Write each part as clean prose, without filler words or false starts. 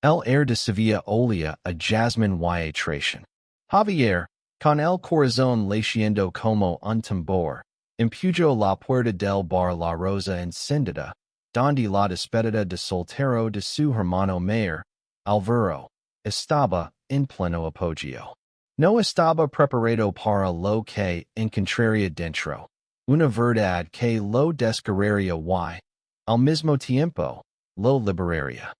El air de Sevilla olía a jasmine y atracción. Javier, con el corazón latiendo como un tambor, empujó la puerta del bar La Rosa encendida, donde la despedida de soltero de su hermano mayor, Alvaro, estaba en pleno apogeo. No estaba preparado para lo que encontraría dentro, una verdad que lo desgarraría y, al mismo tiempo, lo liberaría.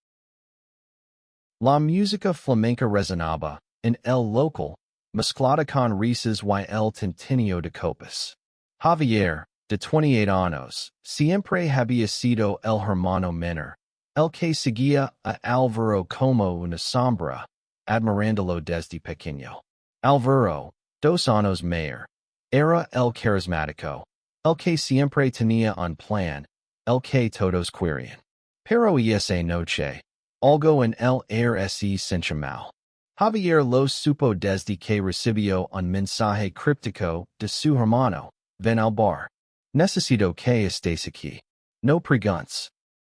La música flamenca resonaba, en el local, mezclada con risas y el tintinio de copas. Javier, de 28 años, siempre había sido el hermano menor, el que seguía a Alvaro como una sombra, admirándolo desde pequeño. Alvaro, 2 años mayor, era el carismático, el que siempre tenía un plan, el que todos querían. Pero esa noche, algo en el aire se sentimos. Javier lo supo desde que recibió un mensaje críptico de su hermano. Ven al bar. Necesito que estés aquí. No preguntes.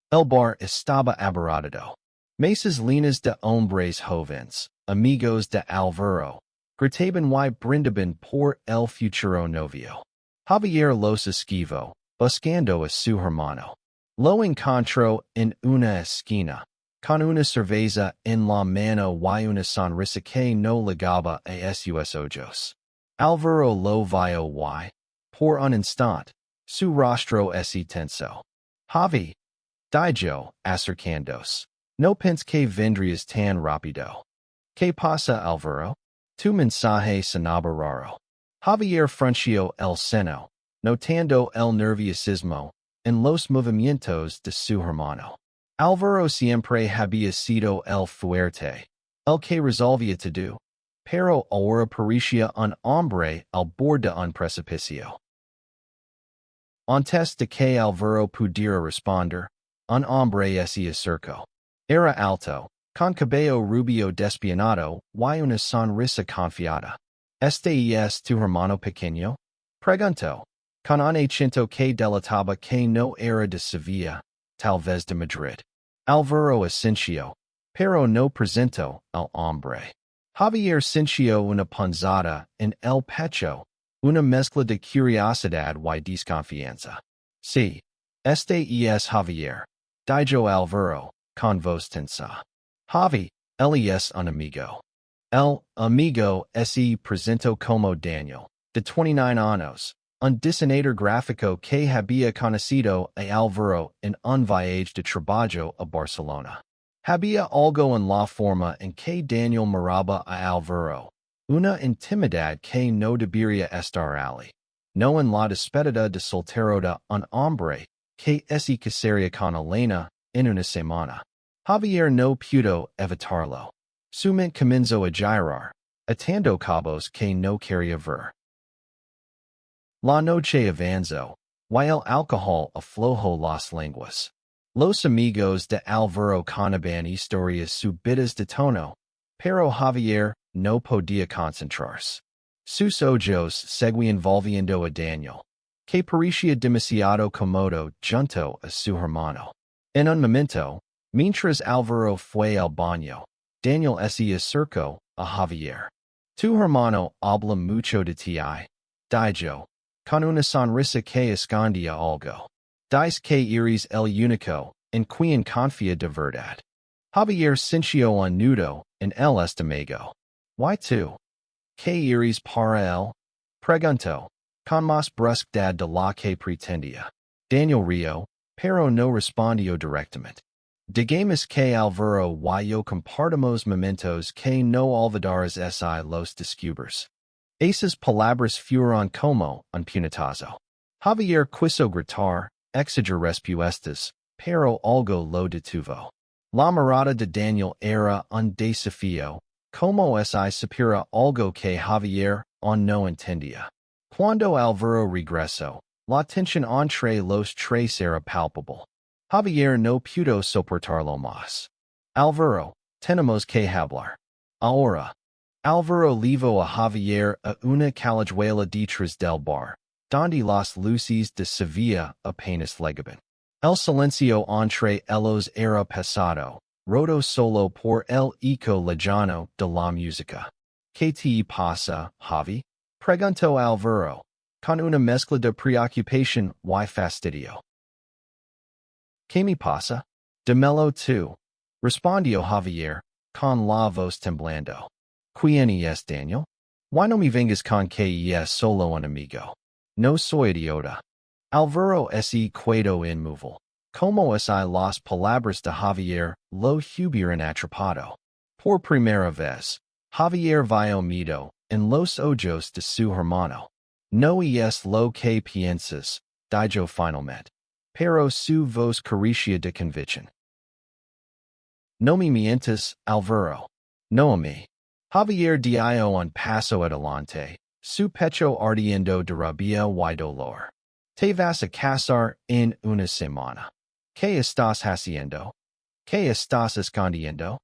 El bar estaba abarrotado. Mesas llenas de hombres jóvenes, amigos de Alvaro, gritaban y brindaban por el futuro novio. Javier los esquivó, buscando a su hermano. Lo encontró en una esquina, con una cerveza en la mano y una sonrisa que no ligaba a sus ojos. Alvaro lo vio y, por un instante, su rostro se tensó. Javi, dijo, acercándose. No pensé que vendrías tan rápido. ¿Qué pasa, Alvaro? Tu mensaje sonaba raro. Javier frunció el ceño, notando el nerviosismo en los movimientos de su hermano. Alvaro siempre había sido el fuerte, el que resolvía todo, pero ahora parecía un hombre al borde de un precipicio. Antes de que Alvaro pudiera responder, un hombre se acercó. Era alto, con cabello rubio despeinado y una sonrisa confiada. ¿Este es tu hermano pequeño? Preguntó, con un acento que delataba que no era de Sevilla, tal vez de Madrid. Alvaro asintió, pero no presentó al hombre. Javier sintió una punzada en el pecho, una mezcla de curiosidad y desconfianza. Sí, este es Javier, dijo Alvaro, con voz tensa. Javi, él es un amigo. El amigo se presentó como Daniel, de 29 años, un diseñador gráfico que había conocido a Alvaro en un viaje de trabajo a Barcelona. Había algo en la forma en que Daniel miraba a Alvaro, una intimidad que no debería estar allí. No en la despedida de soltero de un hombre que se casaría con Elena en una semana. Javier no pudo evitarlo. Su mente comenzó a girar, atando cabos que no quería ver. La noche avanzó, y el alcohol aflojó las lenguas. Los amigos de Alvaro contaban historias subidas de tono, pero Javier no podía concentrarse. Sus ojos seguían volviendo a Daniel, que parecía demasiado cómodo junto a su hermano. En un momento, mientras Alvaro fue al baño, Daniel se acercó a Javier. Tu hermano habla mucho de ti, dijo, con una sonrisa que escondía algo. Dice que eres el único en quien confía de verdad. Javier sintió un nudo en el estómago. ¿Y tú? ¿Qué eres para él? Preguntó, con más brusquedad de la que pretendía. Daniel rió, pero no respondió directamente. Digamos que Alvaro y yo compartimos momentos que no olvidarás los descubres. Esas palabras fueron como un puñetazo. Javier quiso gritar, exigir respuestas, pero algo lo detuvo. La mirada de Daniel era un desafío, como si supiera algo que Javier aún no entendía. Cuando Alvaro regresó, la tensión entre los tres era palpable. Javier no pudo soportarlo más. Alvaro, tenemos que hablar. Ahora. Alvaro llevó a Javier a una callejuela detrás del bar, donde las luces de Sevilla apenas llegaban. El silencio entre ellos era pesado, rodo solo por el eco lejano de la música. ¿Qué te pasa, Javi? Preguntó Alvaro, con una mezcla de preocupación y fastidio. ¿Qué me pasa? Dímelo tú, respondió Javier, con la voz temblando. ¿Quién es Daniel? Why no me vengas con que es solo un amigo? No soy idiota. Alvaro se quedó inmóvil. Como es las palabras de Javier lo hubieran atrapado. Por primera vez, Javier vio miedo en los ojos de su hermano. No es lo que piensas, dijo finalmente. Pero su voz carecía de convicción. No me mientas, Alvaro. No a mí. Javier dio un paso adelante, su pecho ardiendo de rabia y dolor. Te vas a casar en una semana. ¿Qué estás haciendo? ¿Qué estás escondiendo?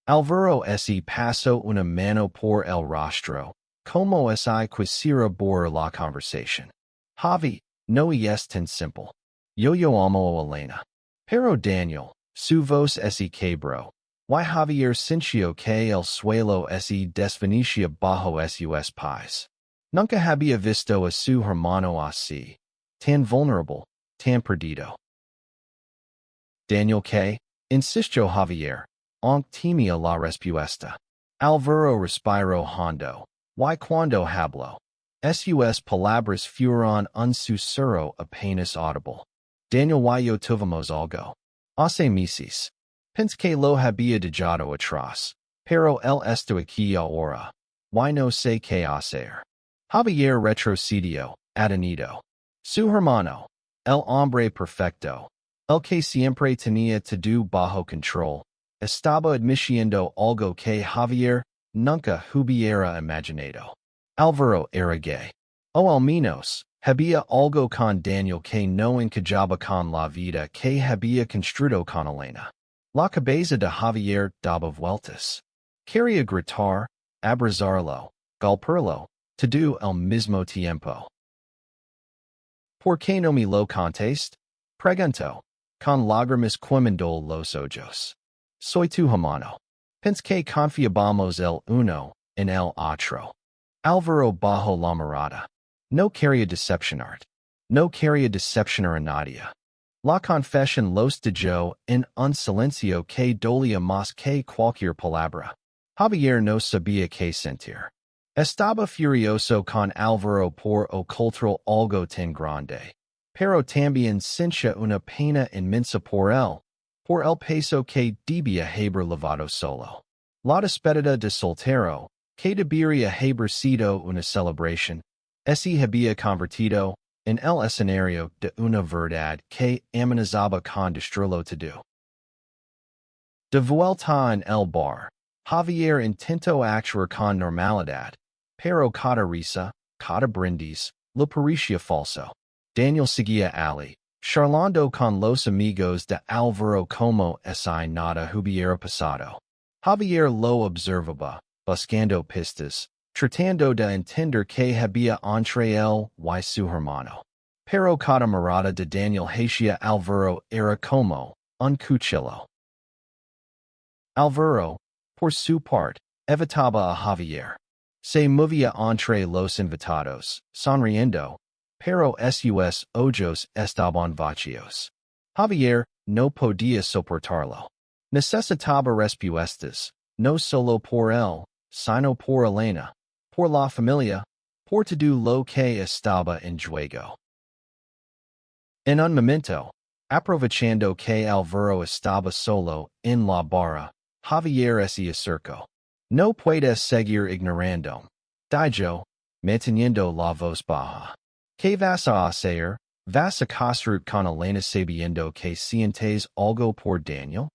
Alvaro se pasó una mano por el rostro, como si quisiera borrar la conversación. Javi, no es tan simple. Yo amo a Elena. Pero Daniel, su voz se quebró. Y Javier sintió que el suelo se desvanecía bajo sus pies. Nunca había visto a su hermano así. Tan vulnerable, tan perdido. Daniel, ¿qué? Insistió Javier. Aunque temía la respuesta. Alvaro respiró hondo. Y cuando habló, sus palabras fueron un susurro apenas audible. Daniel y yo tuvimos algo. Hace meses. Pensé que lo había dejado atrás. Pero él está aquí ahora. Y no sé qué hacer. Javier retrocedió, atenido. Su hermano, el hombre perfecto, el que siempre tenía todo bajo control, estaba admitiendo algo que Javier nunca hubiera imaginado. Alvaro era gay. O al menos, había algo con Daniel que no encajaba con la vida que había construido con Elena. La cabeza de Javier daba vueltas. Quería gritar, abrazarlo, golpearlo, todo al mismo tiempo. ¿Por qué no me lo contest? Preguntó, con lágrimas quemando los ojos. Soy tu hermano. Pensé que confiábamos el uno en el otro. Alvaro bajó la mirada. No quería decepcionarte. No quería decepcionar a nadie. La confesión los dejó en un silencio que dolía más que cualquier palabra. Javier no sabía qué sentir. Estaba furioso con Alvaro por ocultar algo tan grande. Pero también sentía una pena inmensa por el peso que debía haber llevado solo. La despedida de soltero, que debería haber sido una celebración, se había convertido en el escenario de una verdad que amenazaba con destruirlo todo. De vuelta en el bar, Javier intentó actuar con normalidad, pero cada risa, cada brindis, lo parecía falso. Daniel seguía Ali, charlando con los amigos de Alvaro como si nada hubiera pasado. Javier lo observaba, buscando pistas, tratando de entender qué había entre él y su hermano. Pero cada mirada de Daniel hacia Alvaro era como un cuchillo. Alvaro, por su parte, evitaba a Javier. Se movía entre los invitados, sonriendo, pero sus ojos estaban vacíos. Javier no podía soportarlo. Necesitaba respuestas, no solo por él, sino por Elena, por la familia, por todo lo que estaba en juego. En un momento, aprovechando que Alvaro estaba solo en la barra, Javier se acercó. No puedes seguir ignorándome, dijo, manteniendo la voz baja. ¿Qué vas a hacer? ¿Vas a casar con Elena sabiendo que sientes algo por Daniel?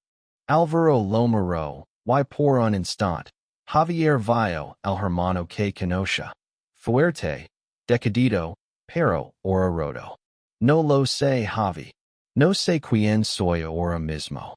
Alvaro lo miró, y por un instante, Javier vio el hermano que conocía. Fuerte, decidido, pero ahora roto. No lo sé, Javi. No sé quién soy ahora mismo.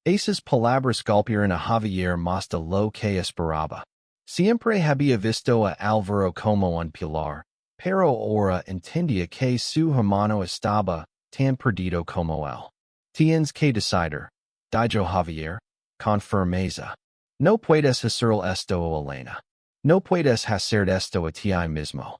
Esas palabras golpearon a Javier más de lo que esperaba. Siempre había visto a Alvaro como un pilar, pero ahora entendía que su hermano estaba tan perdido como él. Tienes que decidir, dijo Javier. con firmeza. No puedes hacer esto o Elena. No puedes hacer esto a ti mismo.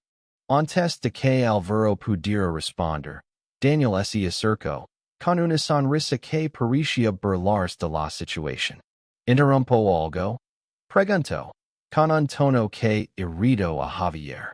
Antes de que Alvaro pudiera responder, Daniel se acercó, con una sonrisa que parecía burlarse de la situación. ¿Interrumpo algo? Preguntó, con un tono que irritó a Javier.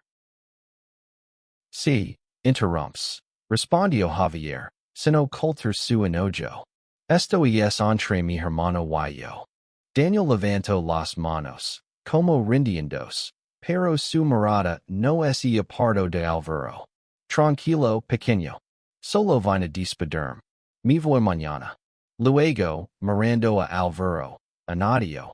Sí, interrumps, respondió Javier, sin ocultar su enojo. Esto es entre mi hermano y yo. Daniel levantó las manos, como rindiéndose, pero su mirada no es apartó de Alvaro. Tranquilo, pequeño. Solo vine a despedirme. Me voy mañana. Luego, mirando a Alvaro, añadió.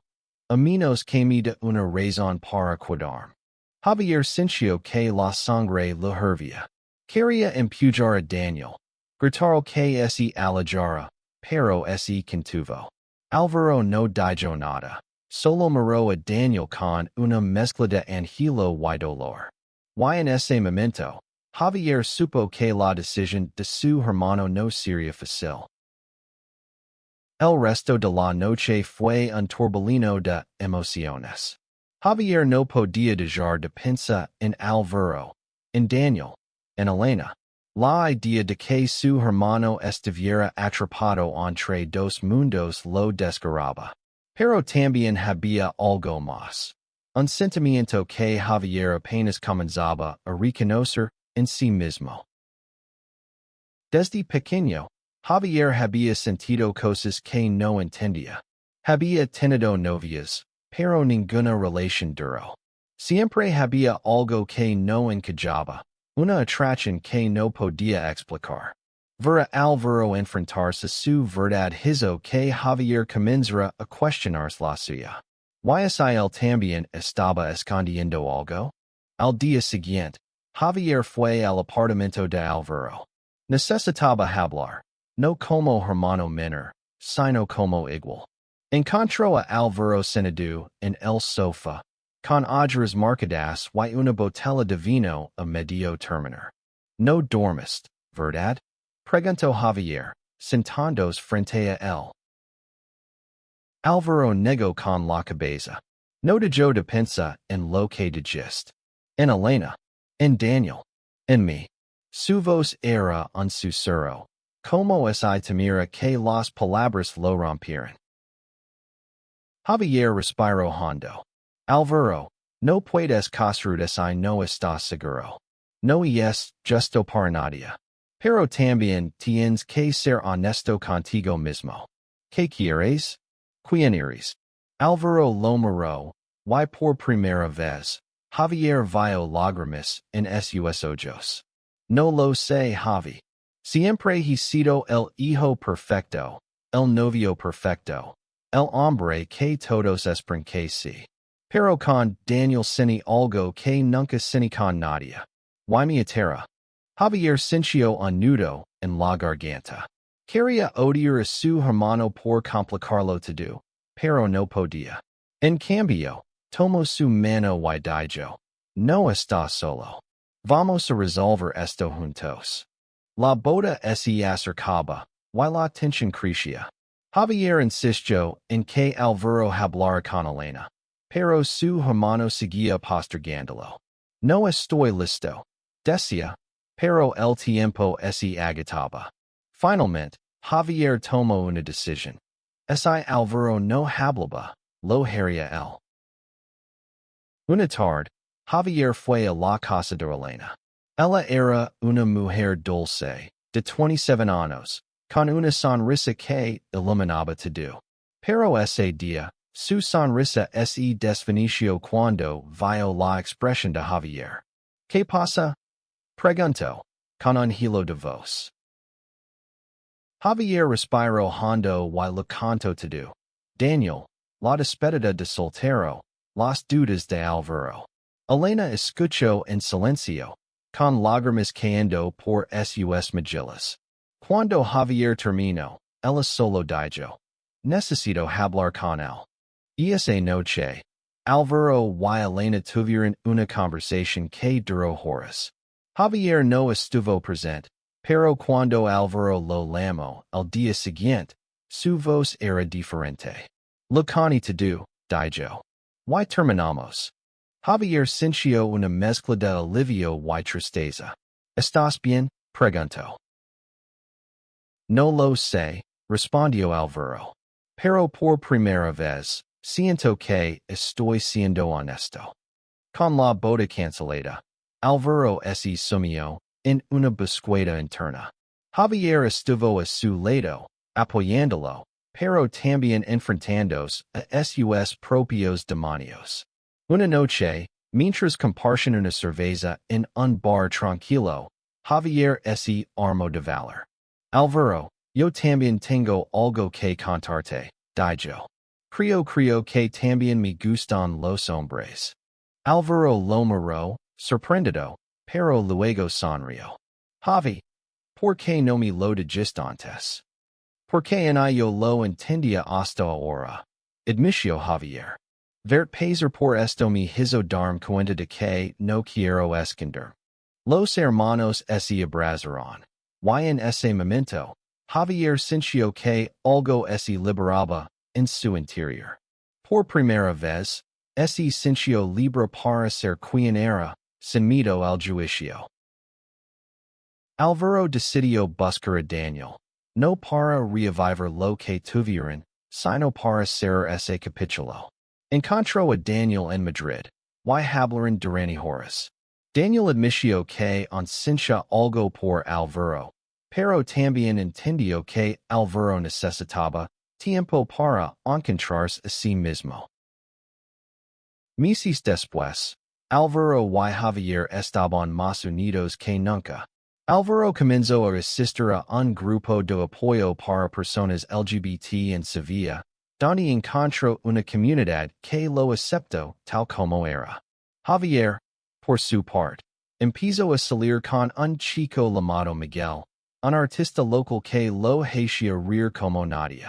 A menos que me dé una razón para quedarme. Javier sintió que la sangre le hervía. Quería empujar a Daniel. Gritar que se alejara, pero se contuvo. Alvaro no dijo nada. Solo miró a Daniel con una mezcla de angelo y dolor. Y en ese momento, Javier supo que la decisión de su hermano no sería fácil. El resto de la noche fue un torbellino de emociones. Javier no podía dejar de pensar en Alvaro, en Daniel, en Elena. La idea de que su hermano estuviera atrapado entre dos mundos lo desgarraba. Pero también había algo más. Un sentimiento que Javier apenas comenzaba a reconocer en sí mismo. Desde pequeño, Javier había sentido cosas que no entendía. Había tenido novias, pero ninguna relación duró. Siempre había algo que no encajaba, una atracción que no podía explicar. Ver a Alvaro enfrentarse su verdad hizo que Javier comenzara a cuestionarse la suya. ¿Y él también estaba escondiendo algo? Al día siguiente, Javier fue al apartamento de Alvaro. Necesitaba hablar, no como hermano menor, sino como igual. Encontró a Alvaro sentado en el sofá, con ojeras marcadas y una botella de vino a medio terminar. No dormiste, ¿verdad? Preguntó Javier, sentándose frente a él. Alvaro negó con la cabeza. No dejó de pensar en lo que dijiste. En Elena. En Daniel. En mí. Su voz era un susurro, como si temiera que las palabras lo rompieran. Javier respiró hondo. Alvaro, no puedes construir si no estás seguro. No es justo para nadie. Pero también tienes que ser honesto contigo mismo. ¿Qué quieres? ¿Quién eres? Alvaro lo miró, y por primera vez, Javier vio lágrimas en sus ojos. No lo sé, Javi. Siempre he sido el hijo perfecto, el novio perfecto, el hombre que todos esperan que sí. Pero con Daniel cine algo que nunca cine con nadie. Y mi atera. Javier sintió un nudo en la garganta. Quería odiar a su hermano por complicarlo todo, pero no podía. En cambio, tomó su mano y dijo, no está solo. Vamos a resolver esto juntos. La boda se acercaba, y la tensión crecía. Javier insistió en que Alvaro hablara con Elena, pero su hermano seguía postergándolo. No estoy listo, decía, pero el tiempo se agotaba. Finalmente, Javier tomó una decisión. Si Alvaro no hablaba, lo haría él. Una tarde, Javier fue a la casa de Elena. Ella era una mujer dulce, de 27 años, con una sonrisa que iluminaba todo. Pero ese día, su sonrisa se desvaneció cuando vio la expresión de Javier. ¿Qué pasa? Preguntó, con un hilo de voz. Javier respiró hondo y le contó todo. Daniel, la despedida de soltero, las dudas de Alvaro. Elena escuchó en silencio, con lágrimas cayendo por sus mejillas. Cuando Javier terminó, ella solo dijo, necesito hablar con él. Esa noche, Alvaro y Elena tuvieron una conversación que duró horas. Javier no estuvo presente, pero cuando Alvaro lo llamó al día siguiente, su voz era diferente. Lucani to do, Dijo. Y terminamos. Javier sintió una mezcla de alivio y tristeza. ¿Estás bien? Preguntó. No lo sé, respondió Alvaro. Pero por primera vez, siento que estoy siendo honesto. Con la boda cancelada, Alvaro se sumió en una búsqueda interna. Javier estuvo a su lado, apoyándolo, pero también enfrentándose a sus propios demonios. Una noche, mientras compartían una cerveza en un bar tranquilo, Javier se armó de valor. Alvaro, yo también tengo algo que contarte, dijo. Creo que también me gustan los hombres. Alvaro lo miró, sorprendido, pero luego sonrió. Javi, ¿por qué no me lo dijiste antes? Porque yo lo entendía hasta ahora, admitió Javier. Vert paser por esto me hizo darme cuenta de que no quiero esconder. Los hermanos se abrazaron. Y en ese momento, Javier sintió que algo se liberaba en su interior. Por primera vez, se sintió libre para ser quien era, sin miedo al juicio. Alvaro decidió buscar a Daniel, no para reavivar lo que tuvieron, sino para cerrar ese capítulo. Encontró a Daniel en Madrid, y hablaron durante horas. Daniel admitió que sentía algo por Alvaro, pero también entendió que Alvaro necesitaba tiempo para encontrarse a sí mismo. Meses después, Alvaro y Javier estaban más unidos que nunca. Alvaro comenzó a asistir a un grupo de apoyo para personas LGBT en Sevilla, donde encontró una comunidad que lo aceptó tal como era. Javier, por su parte, empezó a salir con un chico llamado Miguel, un artista local que lo hacía reír como nadie.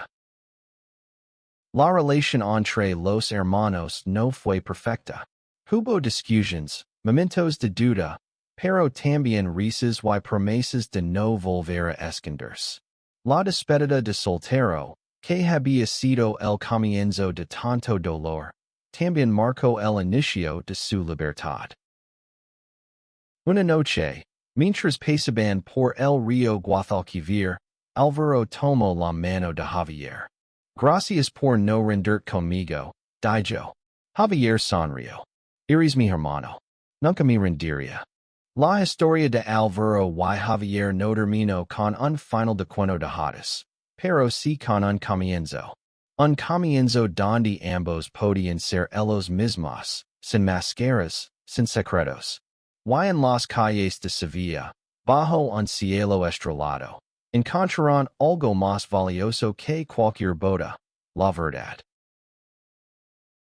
La relación entre los hermanos no fue perfecta. Hubo discusiones, momentos de duda, pero también risas y promesas de no volver a esconderse. La despedida de soltero, que había sido el comienzo de tanto dolor, también marcó el inicio de su libertad. Una noche, mientras pasaban por el río Guadalquivir, Alvaro tomó la mano de Javier. Gracias por no rendir conmigo, dijo. Javier sonrió. Eres mi hermano. Nunca me rendiría. La historia de Alvaro y Javier no terminó con un final de cuento de hadas, pero sí con un comienzo. Un comienzo donde ambos podían ser ellos mismos, sin máscaras, sin secretos. Y en las calles de Sevilla, bajo un cielo estrellado, encontrarán algo más valioso que cualquier boda, la verdad.